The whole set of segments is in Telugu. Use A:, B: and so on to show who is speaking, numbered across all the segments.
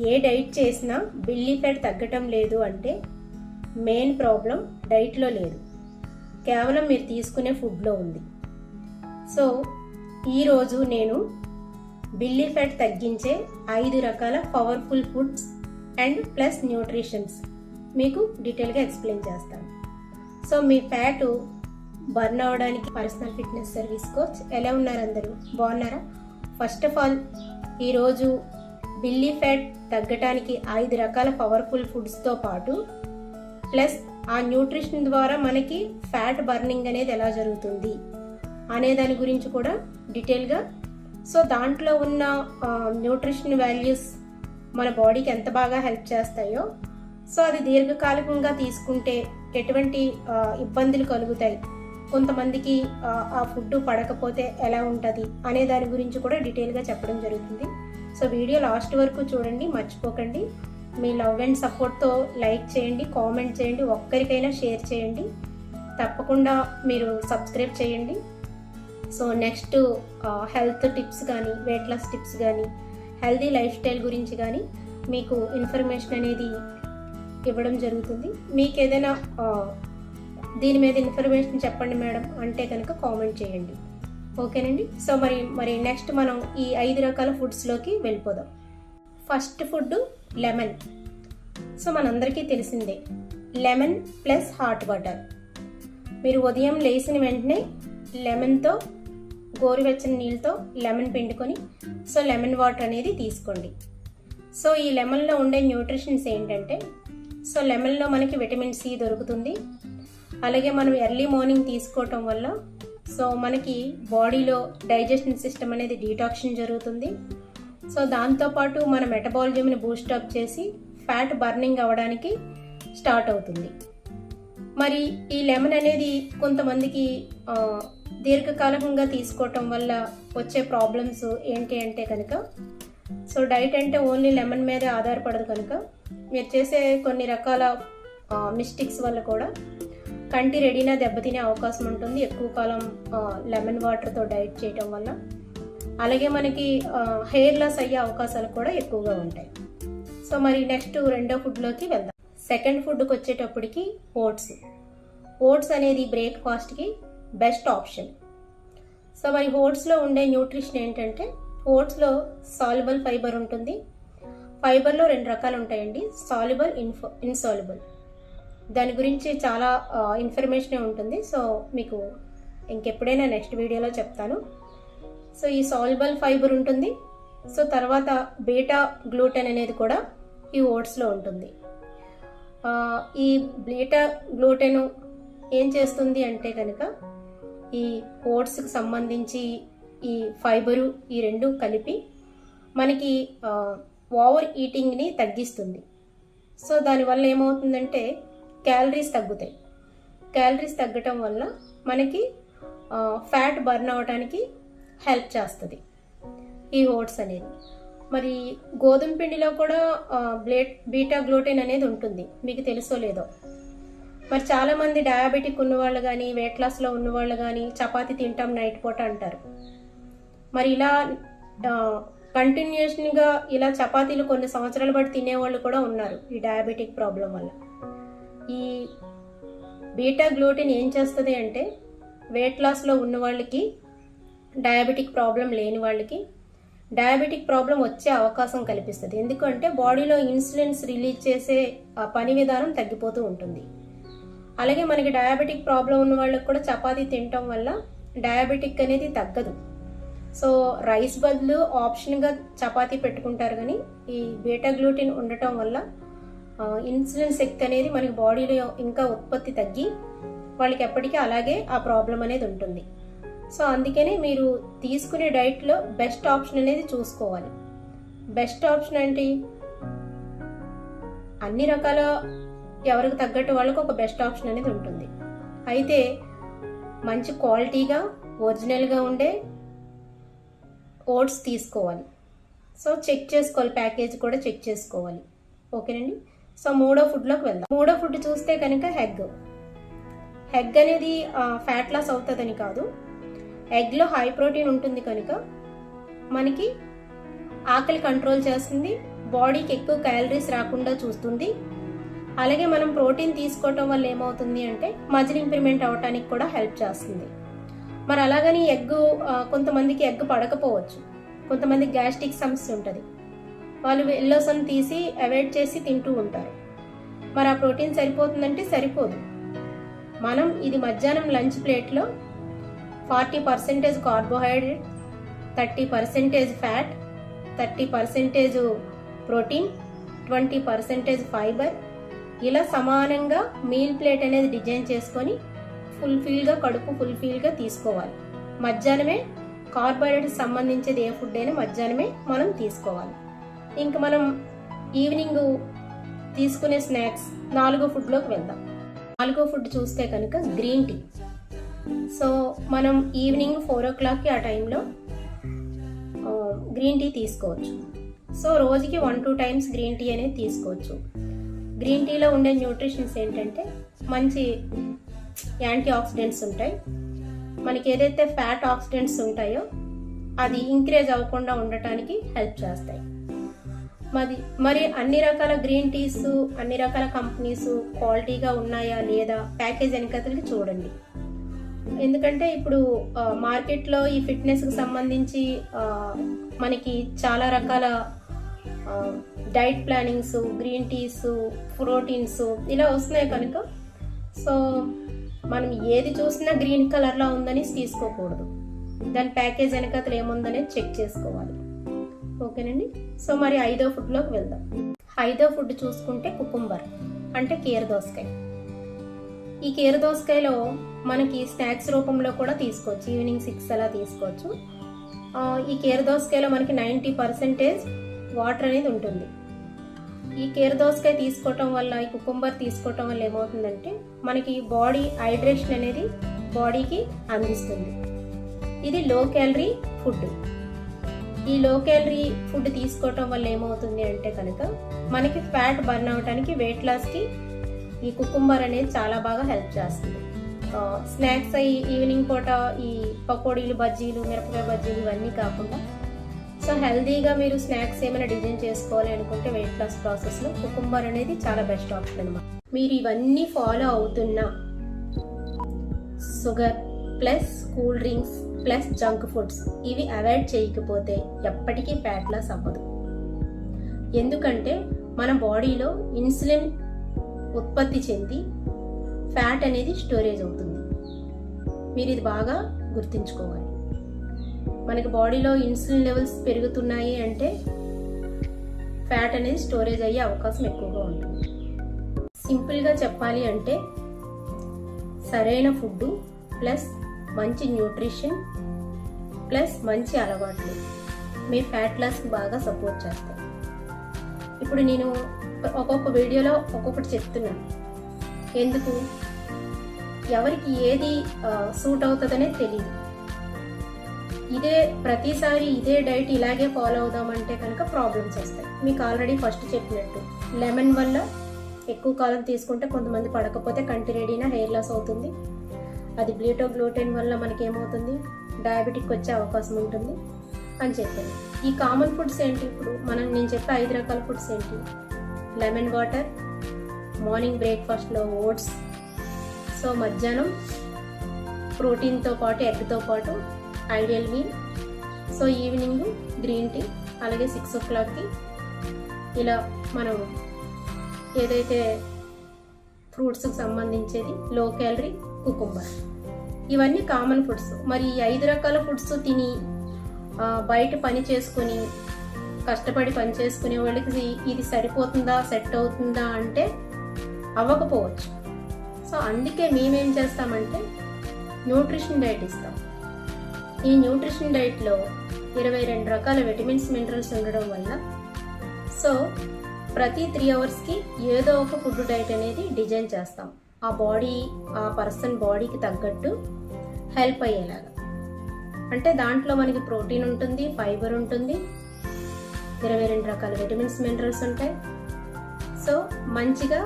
A: ఏ డైట్ చేసినా బిల్లీ ఫ్యాట్ తగ్గటం లేదు అంటే మెయిన్ ప్రాబ్లం డైట్లో లేదు, కేవలం మీరు తీసుకునే ఫుడ్లో ఉంది. సో ఈరోజు నేను బిల్లీ ఫ్యాట్ తగ్గించే 5 రకాల powerful foods and plus nutritions మీకు డీటెయిల్గా ఎక్స్ప్లెయిన్ చేస్తాను. సో మీ ఫ్యాట్ బర్న్ అవ్వడానికి పర్సనల్ ఫిట్నెస్ సర్వీస్ కోచ్. ఎలా ఉన్నారు అందరూ? బాగున్నారా? ఫస్ట్ ఆఫ్ ఆల్ ఈరోజు బిల్లీ ఫ్యాట్ తగ్గటానికి 5 రకాల పవర్ఫుల్ ఫుడ్స్తో పాటు ప్లస్ ఆ న్యూట్రిషన్ ద్వారా మనకి ఫ్యాట్ బర్నింగ్ అనేది ఎలా జరుగుతుంది అనే దాని గురించి కూడా డీటెయిల్గా, సో దాంట్లో ఉన్న న్యూట్రిషన్ వాల్యూస్ మన బాడీకి ఎంత బాగా హెల్ప్ చేస్తాయో, సో అది దీర్ఘకాలికంగా తీసుకుంటే ఎటువంటి ఇబ్బందులు కలుగుతాయి, కొంతమందికి ఆ ఫుడ్ పడకపోతే ఎలా ఉంటుంది అనే దాని గురించి కూడా డీటెయిల్గా చెప్పడం జరుగుతుంది. సో వీడియో లాస్ట్ వరకు చూడండి, మర్చిపోకండి. మీ లవ్ అండ్ సపోర్ట్తో లైక్ చేయండి, కామెంట్ చేయండి, ఒక్కరికైనా షేర్ చేయండి, తప్పకుండా మీరు సబ్స్క్రైబ్ చేయండి. సో నెక్స్ట్ హెల్త్ టిప్స్ కానీ, వెయిట్ లాస్ టిప్స్ కానీ, హెల్తీ లైఫ్ స్టైల్ గురించి కానీ మీకు ఇన్ఫర్మేషన్ అనేది ఇవ్వడం జరుగుతుంది. మీకు ఏదైనా దీని మీద ఇన్ఫర్మేషన్ చెప్పండి మేడం అంటే కనుక కామెంట్ చేయండి, ఓకేనండి. సో మరి నెక్స్ట్ మనం ఈ 5 రకాల ఫుడ్స్లోకి వెళ్ళిపోదాం. First food lemon. సో మనందరికీ తెలిసిందే, లెమన్ ప్లస్ హాట్ వాటర్. మీరు ఉదయం లేచిన వెంటనే లెమన్తో, గోరువెచ్చని నీళ్ళతో లెమన్ పిండుకొని సో లెమన్ వాటర్ అనేది తీసుకోండి. సో ఈ లెమన్లో ఉండే న్యూట్రిషన్స్ ఏంటంటే, సో లెమన్లో మనకి విటమిన్ సి దొరుకుతుంది. అలాగే మనం ఎర్లీ మార్నింగ్ తీసుకోవటం వల్ల సో మనకి బాడీలో డైజెషన్ సిస్టమ్ అనేది డీటాక్షన్ జరుగుతుంది. సో దాంతోపాటు మన మెటబాలిజంని బూస్టప్ చేసి ఫ్యాట్ బర్నింగ్ అవ్వడానికి స్టార్ట్ అవుతుంది. మరి ఈ లెమన్ అనేది కొంతమందికి దీర్ఘకాలికంగా తీసుకోవటం వల్ల వచ్చే ప్రాబ్లమ్స్ ఏంటి అంటే కనుక, సో డైట్ అంటే ఓన్లీ లెమన్ మీదే ఆధారపడదు కనుక మీరు చేసే కొన్ని రకాల మిస్టేక్స్ వల్ల కూడా కంటి రెడీనా దెబ్బతినే అవకాశం ఉంటుంది ఎక్కువ కాలం లెమన్ వాటర్తో డైట్ చేయటం వల్ల. అలాగే మనకి హెయిర్ లాస్ అయ్యే అవకాశాలు కూడా ఎక్కువగా ఉంటాయి. సో మరి నెక్స్ట్ రెండో ఫుడ్లోకి వెళ్దాం. సెకండ్ ఫుడ్కి వచ్చేటప్పటికి ఓట్స్. ఓట్స్ అనేది బ్రేక్ఫాస్ట్కి బెస్ట్ ఆప్షన్. సో మరి ఓట్స్లో ఉండే న్యూట్రిషన్ ఏంటంటే, ఓట్స్లో సాల్యుబుల్ ఫైబర్ ఉంటుంది. ఫైబర్లో 2 రకాలు ఉంటాయండి, సాల్యుబుల్, ఇన్సాల్యుబుల్. దాని గురించి చాలా ఇన్ఫర్మేషన్ ఉంటుంది. సో మీకు ఇంకెప్పుడైనా నెక్స్ట్ వీడియోలో చెప్తాను. సో ఈ సాల్యుబుల్ ఫైబర్ ఉంటుంది. సో తర్వాత బీటా గ్లూటెన్ అనేది కూడా ఈ ఓట్స్లో ఉంటుంది. ఈ బీటా గ్లూటెన్ ఏం చేస్తుంది అంటే కనుక, ఈ ఓట్స్కి సంబంధించి ఈ ఫైబరు ఈ 2 కలిపి మనకి ఓవర్ ఈటింగ్ని తగ్గిస్తుంది. సో దానివల్ల ఏమవుతుందంటే క్యాలరీస్ తగ్గుతాయి. క్యాలరీస్ తగ్గటం వల్ల మనకి ఫ్యాట్ బర్న్ అవ్వడానికి హెల్ప్ చేస్తుంది ఈ ఓట్స్ అనేది. మరి గోధుమ పిండిలో కూడా బీటా గ్లూటెన్ అనేది ఉంటుంది, మీకు తెలుసో లేదో. మరి చాలామంది డయాబెటిక్ ఉన్నవాళ్ళు కానీ, వెయిట్ లాస్లో ఉన్నవాళ్ళు కానీ చపాతీ తింటాం నైట్ పూట అంటారు. మరి ఇలా కంటిన్యూషన్గా ఇలా చపాతీలు కొన్ని సంవత్సరాల బట్టి తినేవాళ్ళు కూడా ఉన్నారు ఈ డయాబెటిక్ ప్రాబ్లం వల్ల. ఈ బీటా గ్లూటెన్ ఏం చేస్తుంది అంటే, వెయిట్ లాస్లో ఉన్న వాళ్ళకి, డయాబెటిక్ ప్రాబ్లం లేని వాళ్ళకి డయాబెటిక్ ప్రాబ్లం వచ్చే అవకాశం కల్పిస్తుంది. ఎందుకంటే బాడీలో ఇన్సులిన్స్ రిలీజ్ చేసే పని విధానం తగ్గిపోతూ ఉంటుంది. అలాగే మనకి డయాబెటిక్ ప్రాబ్లం ఉన్న వాళ్ళకి కూడా చపాతీ తినటం వల్ల డయాబెటిక్ అనేది తగ్గదు. సో రైస్ బదులు ఆప్షన్గా చపాతీ పెట్టుకుంటారు, కానీ ఈ బీటా గ్లూటెన్ ఉండటం వల్ల ఇన్సులిన్ శక్తి అనేది మనకి బాడీలో ఇంకా ఉత్పత్తి తగ్గి వాళ్ళకి ఎప్పటికీ అలాగే ఆ ప్రాబ్లం అనేది ఉంటుంది. సో అందుకనే మీరు తీసుకునే డైట్లో బెస్ట్ ఆప్షన్ అనేది చూసుకోవాలి. బెస్ట్ ఆప్షన్ ఏంటి? అన్ని రకాల ఎవరికి తగ్గట్టు వాళ్ళకు ఒక బెస్ట్ ఆప్షన్ అనేది ఉంటుంది. అయితే మంచి క్వాలిటీగా ఒరిజినల్గా ఉండే ఓట్స్ తీసుకోవాలి. సో చెక్ చేసుకోవాలి, ప్యాకేజ్ కూడా చెక్ చేసుకోవాలి, ఓకేనండి. సో మూడో ఫుడ్లోకి వెళ్దాం. మూడో ఫుడ్ చూస్తే కనుక ఎగ్ అనేది ఫ్యాట్ లాస్ అవుతుందని కాదు, ఎగ్లో హై ప్రోటీన్ ఉంటుంది కనుక మనకి ఆకలి కంట్రోల్ చేస్తుంది, బాడీకి ఎక్కువ క్యాలరీస్ రాకుండా చూస్తుంది. అలాగే మనం ప్రోటీన్ తీసుకోవటం వల్ల ఏమవుతుంది అంటే మజిల్ ఇంప్రూవ్మెంట్ అవ్వటానికి కూడా హెల్ప్ చేస్తుంది. మరి అలాగని కొంతమందికి ఎగ్ పడకపోవచ్చు, కొంతమందికి గ్యాస్ట్రిక్ సమస్య ఉంటుంది, వాళ్ళు ఎల్లోసన్ తీసి అవాయిడ్ చేసి తింటూ ఉంటారు. మరి ఆ ప్రోటీన్ సరిపోతుందంటే సరిపోదు. మనం ఇది మధ్యాహ్నం లంచ్ ప్లేట్లో 40% కార్బోహైడ్రేట్, 30% ఫ్యాట్, 30% ప్రోటీన్, 20% ఫైబర్, ఇలా సమానంగా మీల్ ప్లేట్ అనేది డిజైన్ చేసుకొని కడుపు ఫుల్ఫిల్గా తీసుకోవాలి. మధ్యాహ్నమే కార్బోహైడ్రేట్ సంబంధించేది ఏ ఫుడ్ అయినా మధ్యాహ్నమే మనం తీసుకోవాలి. ఇంకా మనం ఈవినింగ్ తీసుకునే స్నాక్స్ 4వ ఫుడ్లోకి వెళ్దాం. 4వ ఫుడ్ చూస్తే కనుక గ్రీన్ టీ. సో మనం ఈవినింగ్ 4 o'clockకి ఆ టైంలో గ్రీన్ టీ తీసుకోవచ్చు. సో రోజుకి 1-2 times గ్రీన్ టీ అనేది తీసుకోవచ్చు. గ్రీన్ టీలో ఉండే న్యూట్రిషన్స్ ఏంటంటే మంచి యాంటీ ఆక్సిడెంట్స్ ఉంటాయి. మనకి ఏదైతే ఫ్యాట్ ఆక్సిడెంట్స్ ఉంటాయో అది ఇంక్రీజ్ అవ్వకుండా ఉండటానికి హెల్ప్ చేస్తాయి. మరి అన్ని రకాల గ్రీన్ టీస్, అన్ని రకాల కంపెనీస్ క్వాలిటీగా ఉన్నాయా లేదా ప్యాకేజ్ వెనకతలకి చూడండి. ఎందుకంటే ఇప్పుడు మార్కెట్లో ఈ ఫిట్నెస్కి సంబంధించి మనకి చాలా రకాల diet plannings, green teas, proteins ఇలా వస్తున్నాయి కనుక సో మనం ఏది చూసినా గ్రీన్ కలర్లో ఉందని తీసుకోకూడదు. దాని ప్యాకేజ్ వెనకతలు ఏముందనేది చెక్ చేసుకోవాలి. ఓకేనండి. సో మరి 5వ ఫుడ్లోకి వెళ్దాం. 5వ ఫుడ్ చూసుకుంటే కుకుంబర్ అంటే కీర దోసకాయ. ఈ కీర దోసకాయలో మనకి స్నాక్స్ రూపంలో కూడా తీసుకోవచ్చు. ఈవినింగ్ 6 అలా తీసుకోవచ్చు. ఈ కీర దోసకాయలో మనకి 90% వాటర్ అనేది ఉంటుంది. ఈ కీర దోసకాయ తీసుకోవటం వల్ల, ఈ కుకుంబర్ తీసుకోవటం వల్ల ఏమవుతుందంటే మనకి బాడీ హైడ్రేషన్ అనేది బాడీకి అందిస్తుంది. ఇది లో క్యాలరీ ఫుడ్. ఈ లో క్యాలరీ ఫుడ్ తీసుకోవటం వల్ల ఏమవుతుంది అంటే కనుక మనకి ఫ్యాట్ బర్న్ అవడానికి, వెయిట్ లాస్కి ఈ కుకుంబర్ అనేది చాలా బాగా హెల్ప్ చేస్తుంది. స్నాక్స్ ఈవినింగ్ పూట ఈ పకోడీలు, బజ్జీలు, మిరపకాయ బజ్జీలు ఇవన్నీ కాకుండా సో హెల్దీగా మీరు స్నాక్స్ ఏమైనా డిజైన్ చేసుకోవాలి అనుకుంటే వెయిట్ లాస్ ప్రాసెస్లో కుకుంబర్ అనేది చాలా బెస్ట్ ఆప్షన్ అన్నమాట. మీరు ఇవన్నీ ఫాలో అవుతున్నా sugar plus cool drinks plus junk foods ఇవి అవాయిడ్ చేయకపోతే ఎప్పటికీ ఫ్యాట్ లాస్ అవ్వదు. ఎందుకంటే మన బాడీలో ఇన్సులిన్ ఉత్పత్తి చెంది ఫ్యాట్ అనేది స్టోరేజ్ అవుతుంది. మీరు ఇది బాగా గుర్తుంచుకోవాలి. మనకి బాడీలో ఇన్సులిన్ లెవెల్స్ పెరుగుతున్నాయి అంటే ఫ్యాట్ అనేది స్టోరేజ్ అయ్యే అవకాశం ఎక్కువగా ఉంటుంది. సింపుల్గా చెప్పాలి అంటే సరైన ఫుడ్ ప్లస్ మంచి న్యూట్రిషన్ ప్లస్ మంచి అలవాట్లు మీ ఫ్యాట్ లాస్కి బాగా సపోర్ట్ చేస్తాయి. ఇప్పుడు నేను ఒక్కొక్క వీడియోలో ఒక్కొక్కటి చెప్తున్నాను. ఎందుకు, ఎవరికి ఏది సూట్ అవుతుందనే తెలియదు. ప్రతిసారి ఇదే డైట్ ఇలాగే ఫాలో అవుదామంటే కనుక ప్రాబ్లమ్స్ వస్తాయి. మీకు ఆల్రెడీ ఫస్ట్ చెప్పినట్టు లెమన్ వల్ల ఎక్కువ కాలం తీసుకుంటే కొంతమంది పడకపోతే కంటిరేడినా హెయిర్ లాస్ అవుతుంది. అది గ్లూటెన్ వల్ల మనకి ఏమవుతుంది, డయాబెటిక్ వచ్చే అవకాశం ఉంటుంది అని చెప్పాను. ఈ కామన్ ఫుడ్స్ ఏంటి? ఇప్పుడు నేను చెప్పే 5 రకాల ఫుడ్స్ ఏంటి? లెమన్ వాటర్, మార్నింగ్ బ్రేక్ఫాస్ట్లో ఓట్స్, సో మధ్యాహ్నం ప్రోటీన్తో పాటు ఎగ్తో పాటు ideal meal, so evening green tea, అలాగే 6 o'clockకి ఇలా మనం ఏదైతే ఫ్రూట్స్కి సంబంధించేది లో క్యాలరీ కుకుంబర్, ఇవన్నీ కామన్ ఫుడ్స్. మరి ఈ 5 రకాల ఫుడ్స్ తిని బయట పని చేసుకుని కష్టపడి పని చేసుకునే వాళ్ళకి ఇది సరిపోతుందా, సెట్ అవుతుందా అంటే అవ్వకపోవచ్చు. సో అందుకే మేమేం చేస్తామంటే న్యూట్రిషన్ డైట్ ఇస్తాం. ఈ న్యూట్రిషన్ డైట్లో 22 రకాల విటమిన్స్, మినరల్స్ ఉండడం వల్ల సో ప్రతి 3 hours ఏదో ఒక ఫుడ్ డైట్ అనేది డిజైన్ చేస్తాం. ఆ పర్సన్ బాడీకి తగ్గట్టు హెల్ప్ అయ్యేలాగా. అంటే దాంట్లో మనకి ప్రోటీన్ ఉంటుంది, ఫైబర్ ఉంటుంది, 22 రకాల విటమిన్స్, మినరల్స్ ఉంటాయి. సో మంచిగా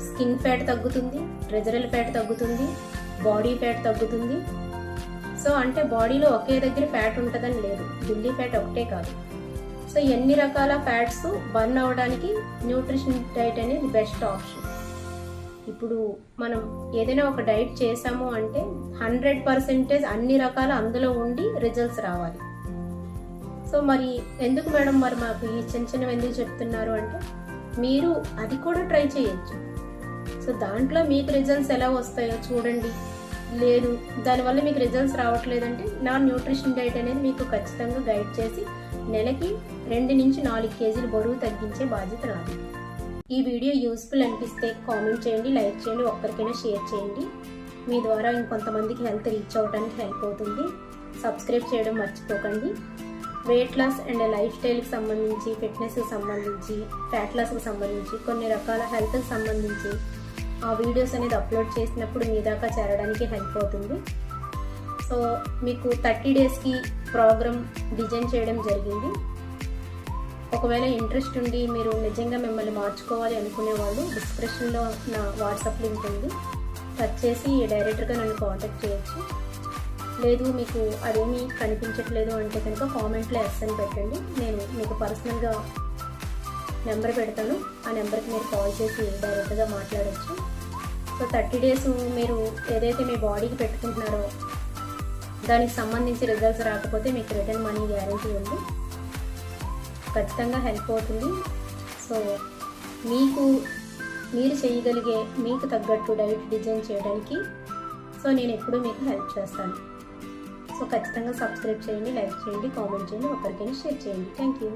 A: స్కిన్ ఫ్యాట్ తగ్గుతుంది, రెజరల్ ఫ్యాట్ తగ్గుతుంది, బాడీ ఫ్యాట్ తగ్గుతుంది. సో అంటే బాడీలో ఒకే దగ్గర ఫ్యాట్ ఉంటుందని లేదు, బిల్లీ ఫ్యాట్ ఒకటే కాదు. సో ఎన్ని రకాల ఫ్యాట్స్ బర్న్ అవ్వడానికి న్యూట్రిషన్ డైట్ అనేది బెస్ట్ ఆప్షన్. ఇప్పుడు మనం ఏదైనా ఒక డైట్ చేసాము అంటే 100% అన్ని రకాల అందులో ఉండి రిజల్ట్స్ రావాలి. సో మరి ఎందుకు మేడం మరి మాకు ఈ చిన్న చిన్నవి ఎందుకు చెప్తున్నారు అంటే, మీరు అది కూడా ట్రై చేయొచ్చు. సో దాంట్లో మీకు రిజల్ట్స్ ఎలా వస్తాయో చూడండి. లేదు దానివల్ల మీకు రిజల్ట్స్ రావట్లేదంటే నా న్యూట్రిషన్ డైట్ అనేది మీకు ఖచ్చితంగా గైడ్ చేసి నెలకి 2 నుంచి 4 కేజీలు బరువు తగ్గించే బాధ్యత నాది. ఈ వీడియో యూస్ఫుల్ అనిపిస్తే కామెంట్ చేయండి, లైక్ చేయండి, ఒక్కరికైనా షేర్ చేయండి. మీ ద్వారా ఇంకొంతమందికి హెల్త్ రీచ్ అవ్వడానికి హెల్ప్ అవుతుంది. సబ్స్క్రైబ్ చేయడం మర్చిపోకండి. వెయిట్ లాస్ అండ్ లైఫ్ స్టైల్కి సంబంధించి, ఫిట్నెస్కి సంబంధించి, ఫ్యాట్ లాస్కి సంబంధించి, కొన్ని రకాల హెల్త్కి సంబంధించి ఆ వీడియోస్ అనేది అప్లోడ్ చేసినప్పుడు మీ దాకా చేరడానికి హెల్ప్ అవుతుంది. సో మీకు 30 డేస్కి ప్రోగ్రామ్ డిజైన్ చేయడం జరిగింది. ఒకవేళ ఇంట్రెస్ట్ ఉండి మీరు నిజంగా మిమ్మల్ని మార్చుకోవాలి అనుకునే వాళ్ళు డిస్క్రిప్షన్లో నా వాట్సాప్ లింక్ ఉంది, టచ్ చేసి డైరెక్ట్గా నన్ను కాంటాక్ట్ చేయొచ్చు. లేదు మీకు అదేమీ కనిపించట్లేదు అంటే కనుక కామెంట్లో ఎస్ అని పెట్టండి. నేను మీకు పర్సనల్గా నెంబర్ పెడతాను. ఆ నెంబర్కి మీరు కాల్ చేసి డైరెక్ట్గా మాట్లాడచ్చు. సో 30 డేస్ మీరు ఏదైతే మీ బాడీకి పెట్టుకుంటున్నారో దానికి సంబంధించి రిజల్ట్స్ రాకపోతే మీకు రిటర్న్ మనీ గ్యారెంటీ ఉంది. ఖచ్చితంగా హెల్ప్ అవుతుంది. సో మీరు చేయగలిగే మీకు తగ్గట్టు డైట్ డిజైన్ చేయడానికి సో నేను ఎప్పుడూ మీకు హెల్ప్ చేస్తాను. సో ఖచ్చితంగా సబ్స్క్రైబ్ చేయండి, లైక్ చేయండి, కామెంట్ చేయండి, ఒకరికైనా షేర్ చేయండి. Thank you.